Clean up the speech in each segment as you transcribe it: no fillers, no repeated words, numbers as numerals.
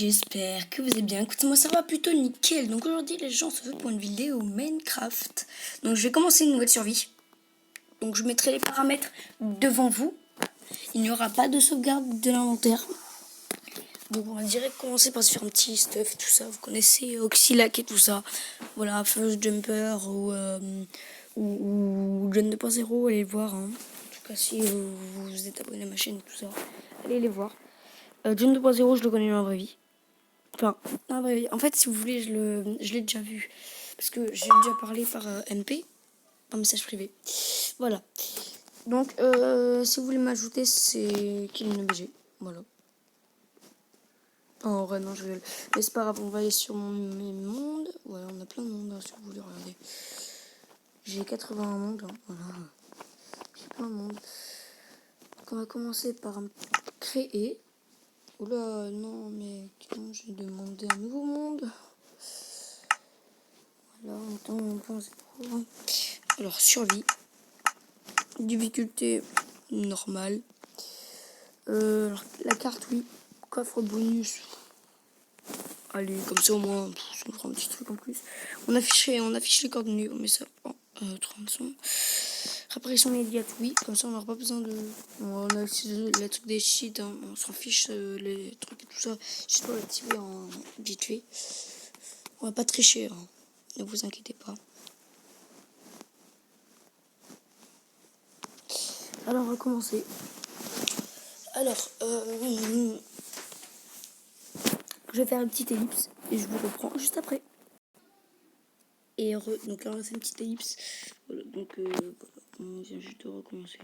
j'espère que vous allez bien. Écoutez, moi ça va plutôt nickel. Donc aujourd'hui les gens se veulent pour une vidéo Minecraft. Donc je vais commencer une nouvelle survie. Donc je mettrai les paramètres devant vous. Il n'y aura pas de sauvegarde de l'inventaire. Donc on va direct commencer par se faire un petit stuff et tout ça. Vous connaissez Oxylac et tout ça. Voilà, First Jumper ou John 2.0, allez le voir. Hein. En tout cas si vous êtes abonné à ma chaîne et tout ça, allez les voir. John 2.0 je le connais dans la vraie vie. Enfin, non, en fait, si vous voulez, je l'ai déjà vu. Parce que j'ai déjà parlé par MP, par message privé. Voilà. Donc, si vous voulez m'ajouter, c'est KillinBG. Voilà. Oh, en vrai, non, je rigole. Mais c'est pas grave, on va aller sur mes mondes. Ouais, on a plein de mondes, hein, si vous voulez regarder. J'ai 81 mondes, hein, voilà. J'ai plein de mondes. Donc, on va commencer par créer. Oula, non, mais non, j'ai demandé un nouveau monde. Voilà, on pense trop. Alors, survie. Difficulté normale. La carte, oui. Coffre bonus. Allez, comme ça au moins, ça nous fera un petit truc en plus. On affiche les coordonnées, on met ça en 30 secondes. Réparation immédiate, oui. Comme ça, on n'aura pas besoin de. On a aussi les trucs des cheats, hein. On s'en fiche, les trucs et tout ça. Juste pour l'activer en vite fait. On va pas tricher, hein. Ne vous inquiétez pas. Alors, on va commencer. Alors, je vais faire une petite ellipse et je vous reprends juste après. Et donc là, on a fait une petite ellipse. Voilà, donc voilà, on vient juste de recommencer.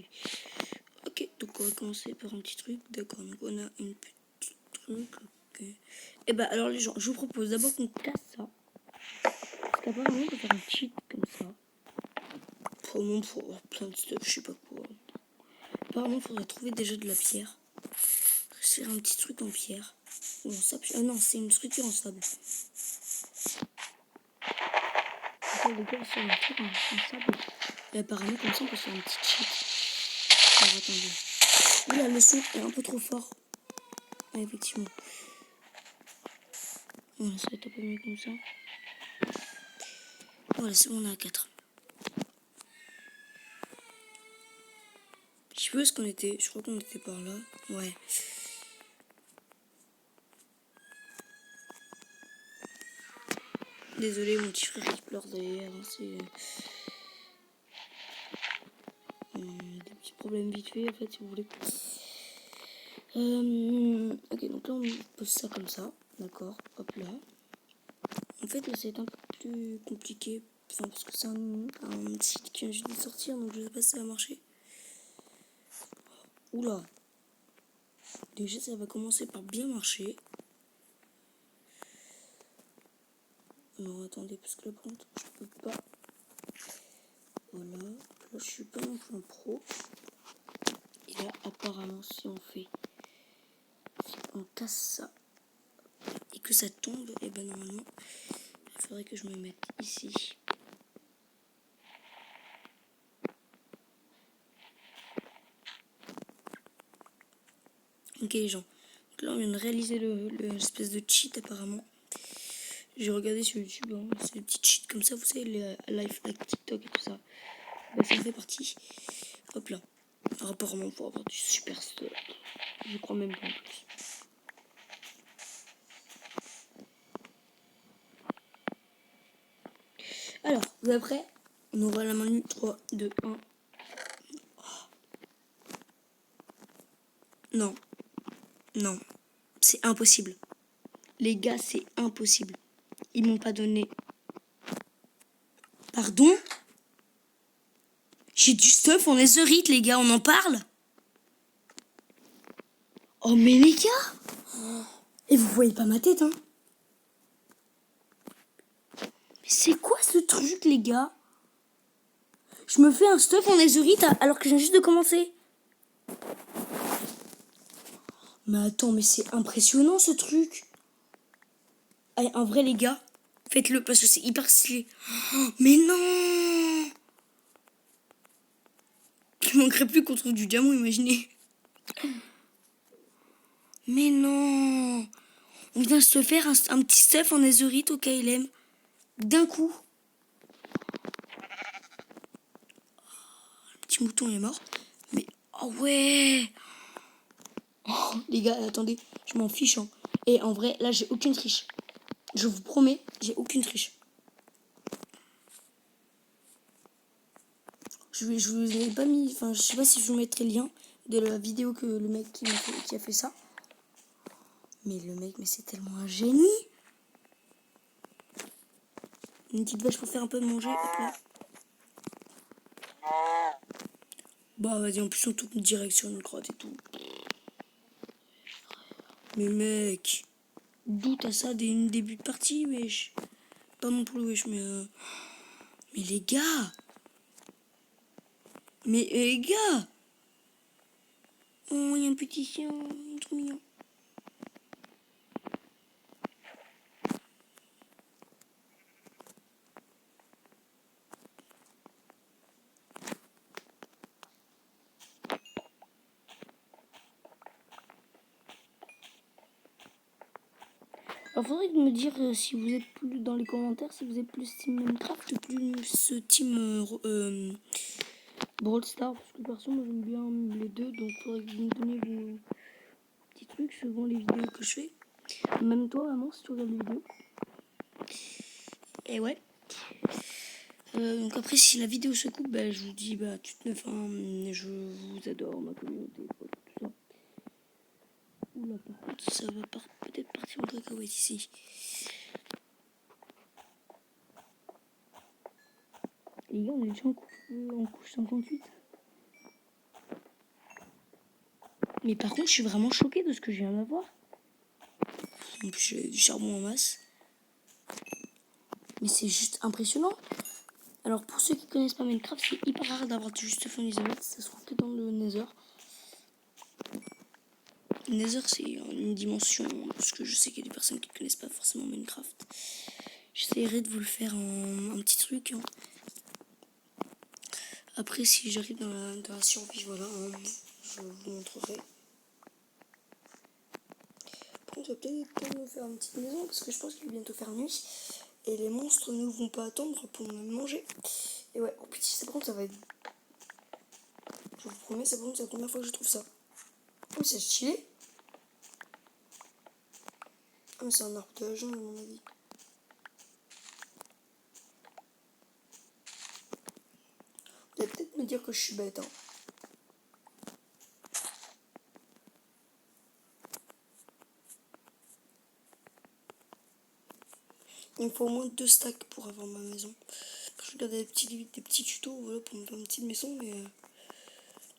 Ok, donc on va commencer par un petit truc. D'accord, donc on a une petite truc. Ok. Et bah, alors les gens, je vous propose d'abord qu'on casse ça. Parce qu'apparemment, on peut faire un cheat comme ça. Probablement pour avoir plein de stuff, je sais pas quoi. Apparemment, il faudrait trouver déjà de la pierre. Faire un petit truc en pierre. Ou en sable. Ah non, c'est une structure en sable. Les gars, sur un truc en sable. Et apparemment, comme ça, on peut faire un petit cheat. Alors, attendez. Oula, le son est un peu trop fort. Ah, effectivement. Voilà, ça va être un peu mieux comme ça. Voilà, c'est bon, on est à 4. Je sais pas où est-ce qu'on était. Je crois qu'on était par là. Ouais. Désolé, mon petit frère qui pleure derrière. C'est des petits problèmes vite fait, en fait, si vous voulez. Ok, donc là, on pose ça comme ça. D'accord, hop là. En fait, là, c'est un peu plus compliqué. Enfin, parce que c'est un site qui vient juste de sortir, donc je sais pas si ça va marcher. Oula. Déjà, ça va commencer par bien marcher. Non, attendez, parce que là, par contre, je peux pas. Voilà. Là, je suis pas non plus en pro. Et là, apparemment, si on fait... Si on casse ça et que ça tombe, et ben normalement, il faudrait que je me mette ici. Ok les gens, donc là on vient de réaliser l'espèce de cheat apparemment. J'ai regardé sur YouTube, hein, c'est des petits cheats comme ça, vous savez, les live hack TikTok et tout ça. Bah, ça en fait partie. Hop là. Alors, apparemment pour avoir du super stuff. Je crois même pas en plus. Alors, vous êtes prêts? On ouvre la main 3, 2, 1. Non. Non. C'est impossible. Les gars, c'est impossible. Ils m'ont pas donné. Pardon? J'ai du stuff en netherite, les gars, on en parle? Oh, mais les gars! Et vous voyez pas ma tête, hein? Mais c'est quoi ce truc, les gars? Je me fais un stuff en netherite alors que je viens juste de commencer. Mais attends, mais c'est impressionnant ce truc. Allez, en vrai, les gars, faites-le parce que c'est hyper stylé. Oh, mais non! Il manquerait plus qu'on trouve du diamant, imaginez. Mais non! On vient de se faire un petit stuff en netherite au KLM. D'un coup. Le petit mouton est mort. Mais, oh ouais. Oh, les gars, attendez, je m'en fiche. Hein. Et en vrai, là, j'ai aucune triche. Je vous promets, j'ai aucune triche. Je vous ai pas mis... Enfin, je sais pas si je vous mettrai le lien de la vidéo que le mec qui a fait ça. Mais le mec, mais c'est tellement un génie. Une petite vache pour faire un peu de manger. Hop là. Bah vas-y, en plus on tourne direct sur une crotte et tout. Mais mec, d'où t'as ça dès une début de partie, wesh. Pas non plus, wesh, mais les gars. Mais les gars. Oh, il y a un petit chien, il est trop mignon. Alors faudrait me dire si vous êtes plus dans les commentaires, si vous êtes plus team Minecraft, plus team Brawl Stars, parce que perso moi j'aime bien les deux, donc faudrait que vous me donniez vos petits trucs suivant les vidéos que je fais. Même toi maman si tu regardes les vidéos. Et ouais. Donc après si la vidéo se coupe, bah, je vous dis bah toute neuf, hein, je vous adore ma communauté, voilà, tout ça. Oula par contre ça va peut-être partir en cacahuète ici. Les gars, on est déjà en couche 58. Mais par contre, je suis vraiment choquée de ce que je viens d'avoir. En plus, j'ai du charbon en masse. Mais c'est juste impressionnant. Alors, pour ceux qui connaissent pas Minecraft, c'est hyper rare d'avoir du juste fond isolate. Ça se trouve que dans le Nether. Le Nether, c'est une dimension. Parce que je sais qu'il y a des personnes qui ne connaissent pas forcément Minecraft. J'essaierai de vous le faire en un petit truc. Hein. Après, si j'arrive dans la survie, voilà, hein, je vous montrerai. Je vais peut-être me faire une petite maison parce que je pense qu'il va bientôt faire nuit. Et les monstres ne vont pas attendre pour me manger. Et ouais, oh petit, ça par contre ça va être... Je vous promets, ça par contre c'est la première fois que je trouve ça. Oh c'est stylé. Ah mais c'est un arbre de la jungle à mon avis. Vous allez peut-être me dire que je suis bête. Hein. Il me faut au moins 2 stacks pour avoir ma maison. Je regardais des petits tutos voilà, pour me faire une petite maison, mais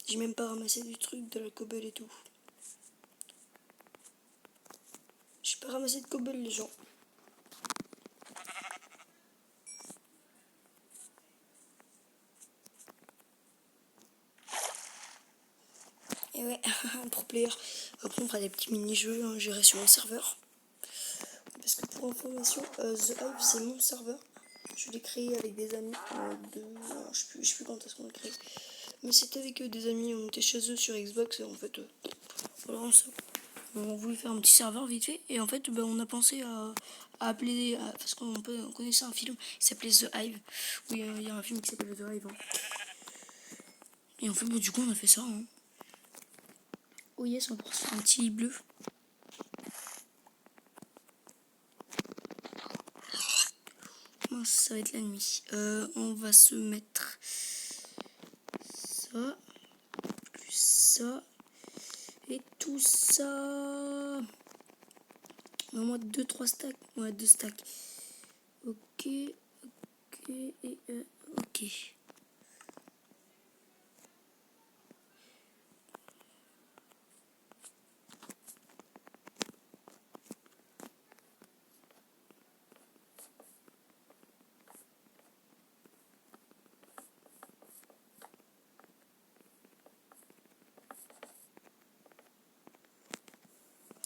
j'ai même pas ramassé du truc, de la cobble et tout. J'ai pas ramassé de cobble les gens. Et ouais, pro player. Après on fera des petits mini-jeux, hein, j'irai sur mon serveur. Parce que pour information, The Hive c'est mon serveur. Je l'ai créé avec des amis je sais plus quand est-ce qu'on l'a créé. Mais c'était avec des amis, on était chez eux sur Xbox et en fait, voilà, on voulait faire un petit serveur vite fait. Et en fait, on a pensé à appeler, parce qu'on connaissait un film qui s'appelait The Hive. Oui, il y a un film qui s'appelle The Hive. Hein. Et en fait, du coup, on a fait ça. Hein. Oh yes, on va se faire un petit bleu. Mince, ça va être la nuit. On va se mettre ça, plus ça, et tout ça. Au moins 2-3 stacks. Ouais, 2 stacks. Ok, ok, et ok.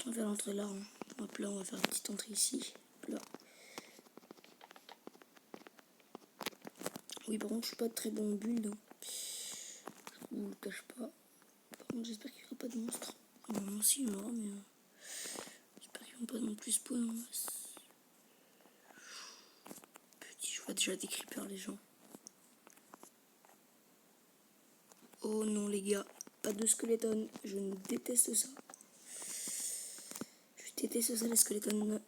On va faire l'entrée là. Hein. Hop là, on va faire une petite entrée ici. Hop là. Oui, par contre, je suis pas très bon en build. Hein. Je vous le cache pas. Par contre, j'espère qu'il n'y aura pas de monstre. Normalement, si, il y en aura, mais j'espère qu'il pas non plus spawn. Petit, je vois déjà des creepers, les gens. Oh non, les gars, pas de skeleton. Je déteste ça. Je déteste ça, les skeletons.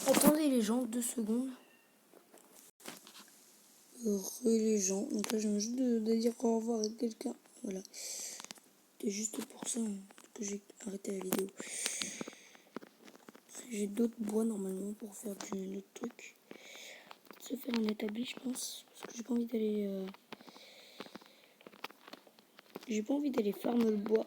Attendez les gens, 2 secondes. Les gens. Donc là, je viens juste de dire au revoir à quelqu'un. Voilà. C'est juste pour ça que j'ai arrêté la vidéo. J'ai d'autres bois normalement pour faire d'autres trucs. Se faire un établi, je pense. Parce que j'ai pas envie d'aller. J'ai pas envie d'aller farm le bois.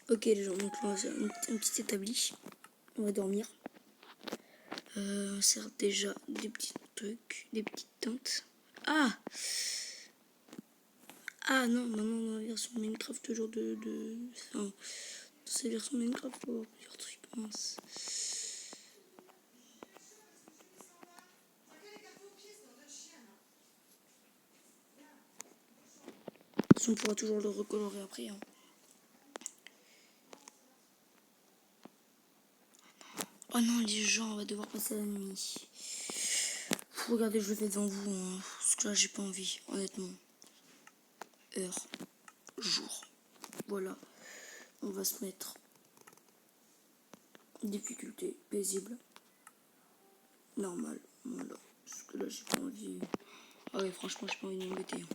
Ok les gens, donc là on va faire un petit établi. On va dormir. On sert déjà des petits trucs, des petites tentes. Ah Ah non, maintenant dans la version Minecraft toujours enfin, dans cette version Minecraft pour avoir plusieurs trucs, mince. On pourra toujours le recolorer après. Hein. Oh non, les gens, on va devoir passer la nuit. Regardez, je le fais devant vous, hein, parce que là, j'ai pas envie, honnêtement. Heure, jour. Voilà. On va se mettre difficulté paisible. Normal. Voilà. Parce que là, j'ai pas envie. Ah ouais, franchement, j'ai pas envie de m'embêter. Hein.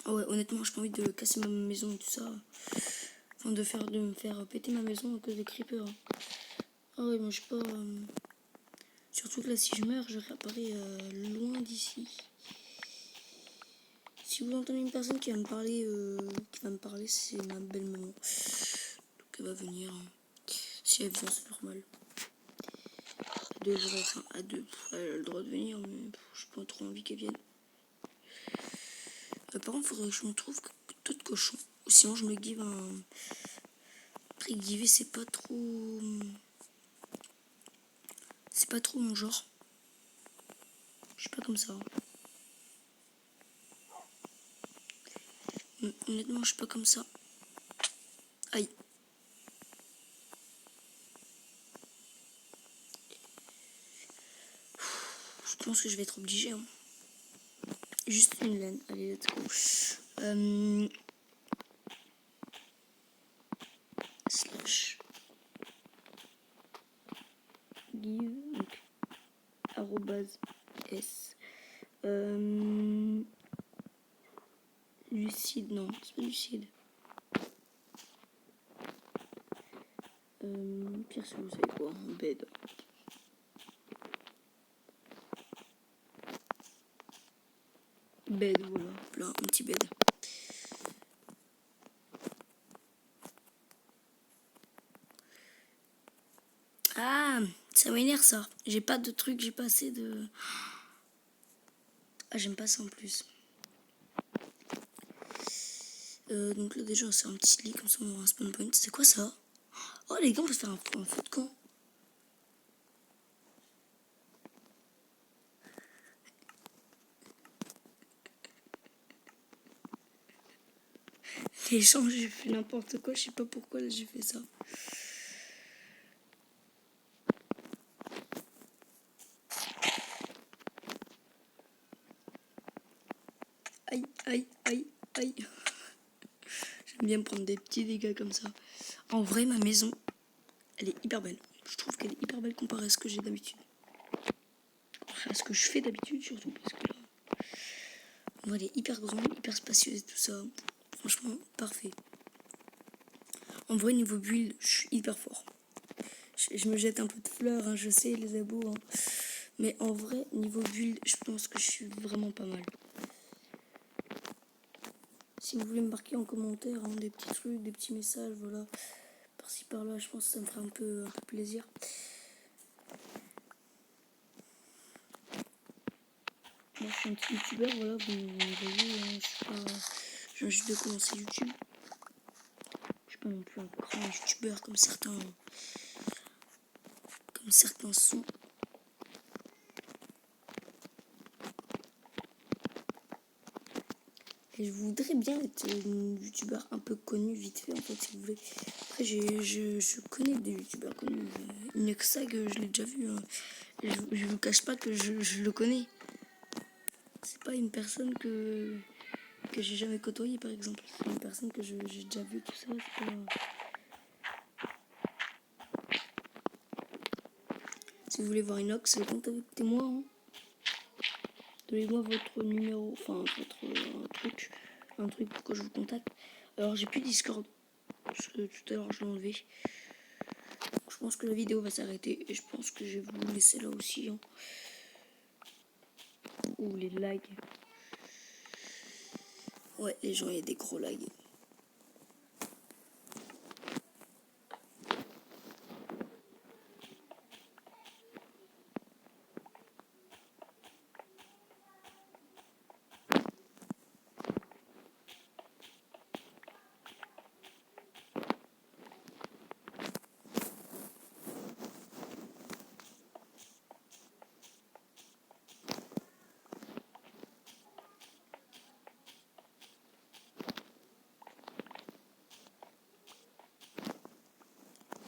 Ah ouais, honnêtement, j'ai pas envie de casser ma maison et tout ça. Enfin, de me faire péter ma maison à cause des creepers. Hein. Ah ouais, moi, j'ai pas. Surtout que là, si je meurs, je réapparais loin d'ici. Si vous entendez une personne qui va me parler, c'est ma belle-maman. Donc elle va venir. Hein. Si elle vient, c'est normal. À deux, elle a le droit de venir, mais j'ai pas trop envie qu'elle vienne. Par contre, il faudrait que je me trouve d'autres cochons. Ou sinon, je me give un. Après, giver, c'est pas trop. C'est pas trop mon genre. Je suis pas comme ça. Honnêtement, je suis pas comme ça. Aïe. Je pense que je vais être obligée. Hein. Juste une laine. Allez, let's go. Slash. Give. Donc, arrobase S. Lucide, non, c'est pas lucide. Pire si vous savez quoi, bed. Bed, voilà, là, un petit bed. Ah, ça m'énerve ça. J'ai pas de truc, j'ai pas assez de. Ah, j'aime pas ça en plus. Donc là déjà c'est un petit lit comme ça, on aura un spawn point. C'est quoi ça? Oh les gars, on peut se faire un feu de camp. Les gens, j'ai fait n'importe quoi, je sais pas pourquoi là j'ai fait ça. Aïe, aïe, aïe, aïe. J'aime bien me prendre des petits dégâts comme ça. En vrai, ma maison, elle est hyper belle. Je trouve qu'elle est hyper belle comparée à ce que j'ai d'habitude. À ce que je fais d'habitude surtout, parce que là, elle est hyper grande, hyper spacieuse et tout ça. Franchement, parfait. En vrai, niveau build, je suis hyper fort. Je me jette un peu de fleurs, hein, je sais, les abos. Hein. Mais en vrai, niveau build, je pense que je suis vraiment pas mal. Si vous voulez me marquer en commentaire hein, des petits trucs, des petits messages, voilà, par-ci par-là, je pense que ça me fera un peu plaisir. Moi, je suis un petit youtubeur, voilà, vous voyez, hein, je viens juste de commencer YouTube. Je suis pas non plus un grand youtubeur comme certains sont. Et je voudrais bien être une youtubeur un peu connue vite fait en fait si vous voulez. Après je connais des youtubeurs connus. Il n'y a que ça que je l'ai déjà vu. Hein. Je vous cache pas que je le connais. C'est pas une personne que j'ai jamais côtoyée par exemple. C'est une personne que j'ai déjà vu tout ça. Pas... Si vous voulez voir Inox, contactez-moi. Hein. Donnez-moi votre numéro, enfin votre un truc pour que je vous contacte. Alors j'ai plus Discord, parce que tout à l'heure je l'ai enlevé. Je pense que la vidéo va s'arrêter et je pense que je vais vous laisser là aussi. Hein. Ouh les lags. Ouais les gens il y a des gros lags.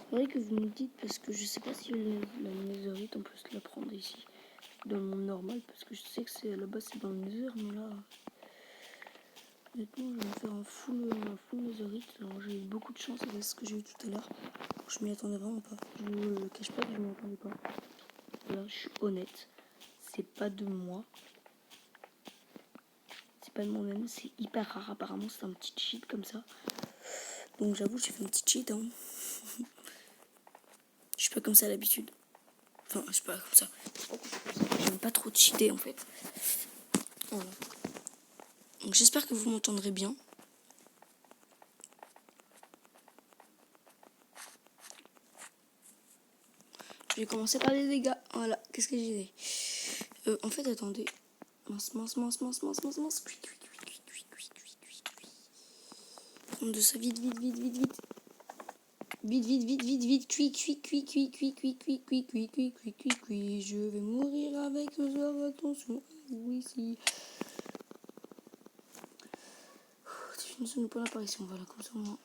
C'est vrai que vous me dites parce que je sais pas si la netherite on peut se la prendre ici dans le monde normal parce que je sais que c'est à la base c'est dans le nether mais là honnêtement je vais me faire un full netherite. Alors j'ai eu beaucoup de chance avec ce que j'ai eu tout à l'heure. Je m'y attendais vraiment pas. Je vous le cache pas que je m'y attendais pas. Là je suis honnête. C'est pas de moi. C'est pas de moi-même. C'est hyper rare apparemment. C'est un petit cheat comme ça. Donc j'avoue j'ai fait un petit cheat. Hein. Je suis pas comme ça d'habitude. Enfin, je suis pas comme ça. J'aime pas trop cheater en fait. Voilà. Donc j'espère que vous m'entendrez bien. Je vais commencer par les dégâts. Voilà, qu'est-ce que j'ai dit en fait, attendez. Mince. Prendre de ça vite. Vite. Cuit. Je vais mourir avec ce soir. Attention. Oui, si. Définition pour l'apparition. Voilà, comme ça, moi.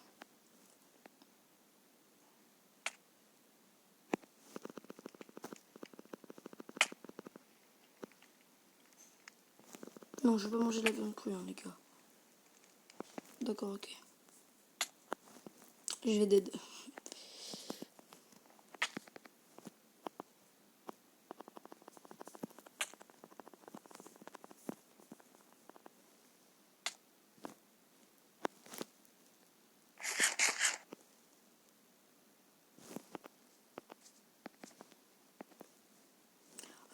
Non, je vais pas manger de la viande crue, hein, les gars. D'accord, ok. Je vais dead.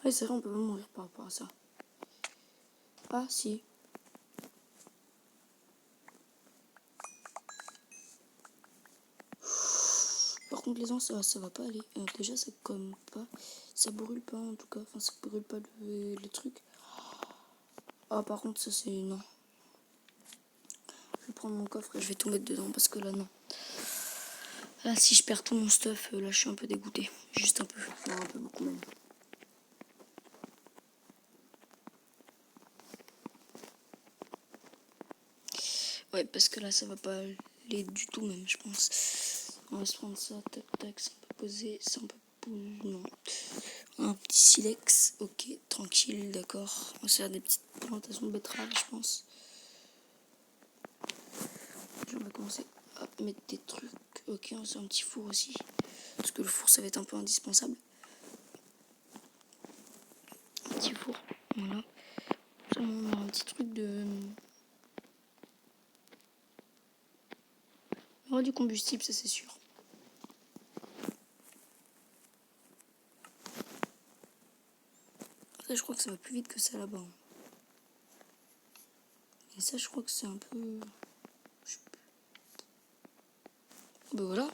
Ouais, c'est vrai, on peut pas mourir par rapport à ça. Ah, si. Par contre, les ans, ça va pas aller. Déjà, c'est comme pas. Ça brûle pas, en tout cas. Enfin, ça brûle pas le truc. Ah, par contre, ça, c'est. Non. prendre mon coffre et je vais tout mettre dedans parce que là non. Là si je perds tout mon stuff, là je suis un peu dégoûté. Juste un peu, non, un peu beaucoup même. Ouais, parce que là ça va pas aller du tout même, je pense. On va se prendre ça, tac tac, ça on peut poser, ça on peut poser, non. Un petit silex, ok, tranquille, d'accord. On va se faire des petites plantations de betteraves, je pense. On va commencer à mettre des trucs. Ok, on fait un petit four aussi. Parce que le four, ça va être un peu indispensable. Un petit four, voilà. On a un petit truc de... On aura du combustible, ça c'est sûr. Ça, je crois que ça va plus vite que ça là-bas. Et ça, je crois que c'est un peu... Ben voilà.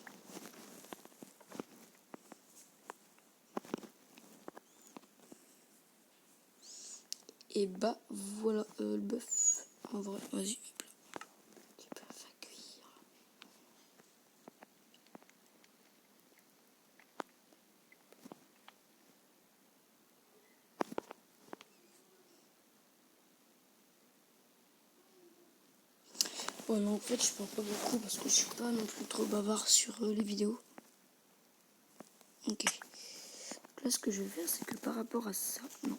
Et bah voilà le bœuf. En vrai, vas-y, hop là. Du bœuf à cuire. Bon, non, en fait, je parle pas beaucoup parce que je suis pas non plus trop bavard sur les vidéos. Ok. Donc là, ce que je vais faire, c'est que par rapport à ça, non.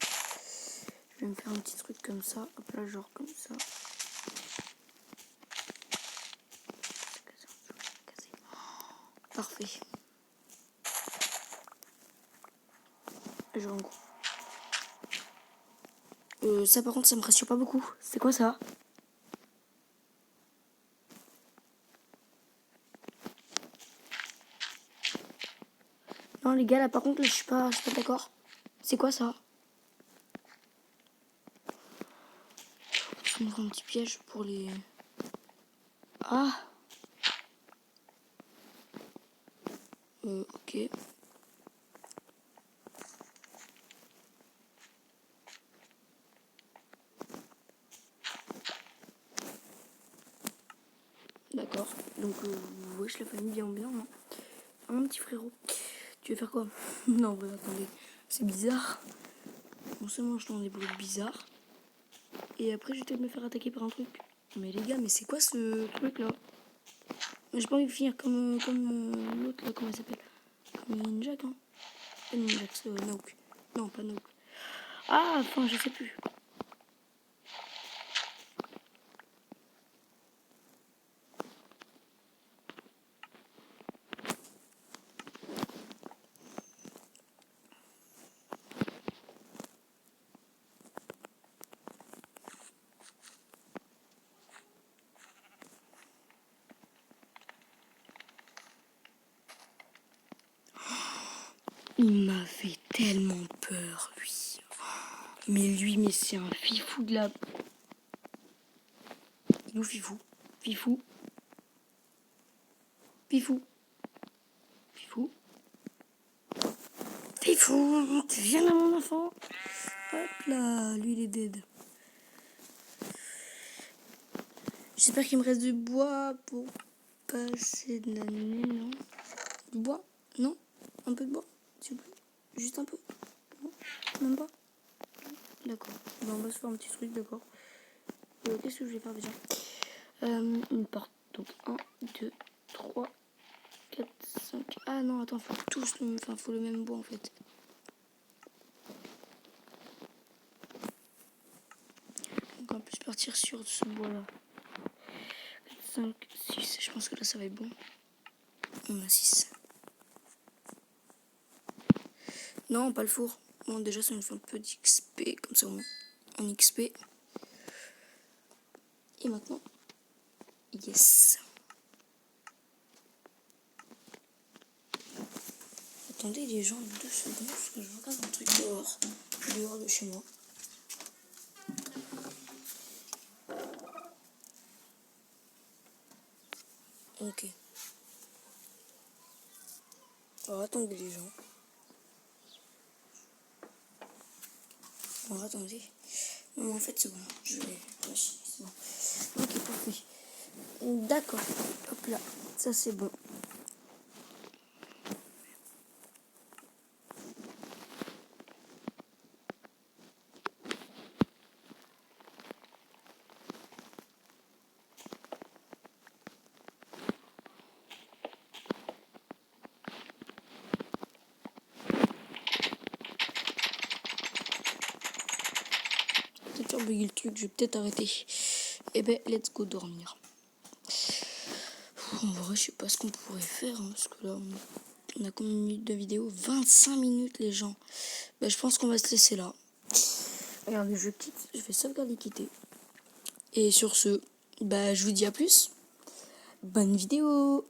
Je vais me faire un petit truc comme ça. Hop là, genre comme ça. Parfait. Je rends compte. Ça par contre ça me rassure pas beaucoup. C'est quoi ça? Non les gars là par contre là, je suis pas d'accord. C'est quoi ça? Je vais me faire un petit piège pour les... Ah ok. D'accord. Donc wesh la famille bien bien hein. Mon petit frérot. Tu veux faire quoi? Non ouais attendez. C'est bizarre. On se mange dans des bruits bizarres. Et après je vais peut-être me faire attaquer par un truc. Mais les gars mais c'est quoi ce truc là? J'ai pas envie de finir comme l'autre là, comment il s'appelle? Comme Ninjak hein. Pas Ninjak, Naok. Non pas Naok. Ah enfin je sais plus. Il m'a fait tellement peur, lui. Mais c'est un fifou de la... Il est où, Fifou? Fifou? Fifou? Fifou? Fifou, tu viens là, mon enfant? Hop là, lui, il est dead. J'espère qu'il me reste du bois pour passer de l'année, non? Du bois? Non? Un peu de bois, s'il vous plaît? Juste un peu? Non? Même pas? D'accord. Bon, on va se faire un petit truc, d'accord. Qu'est-ce que je vais faire déjà? Une porte. Donc 1, 2, 3, 4, 5. Ah non, attends, faut tous le... Enfin, faut le même bois en fait. Donc on peut se partir sur ce bois là. 4, 5, 6. Je pense que là ça va être bon. On a 6. Non, pas le four. Bon, déjà ça nous fait un peu d'XP. Comme ça au moins. En XP. Et maintenant. Yes. Attendez les gens 2 secondes parce que je regarde un truc dehors. Dehors de chez moi. Ok. Alors attendez les gens. Alors attendez. Non mais en fait c'est bon. Je vais lâcher. C'est bon. Ok parfait. D'accord. Hop là. Ça, c'est bon. C'est toujours buggy le truc, je vais peut-être arrêter. Et ben, let's go dormir. En vrai, je sais pas ce qu'on pourrait faire, hein, parce que là, on a combien de minutes de vidéo? 25 minutes, les gens. Ben, je pense qu'on va se laisser là. Regardez, je quitte, je vais sauvegarder quitter. Et sur ce, bah, je vous dis à plus. Bonne vidéo!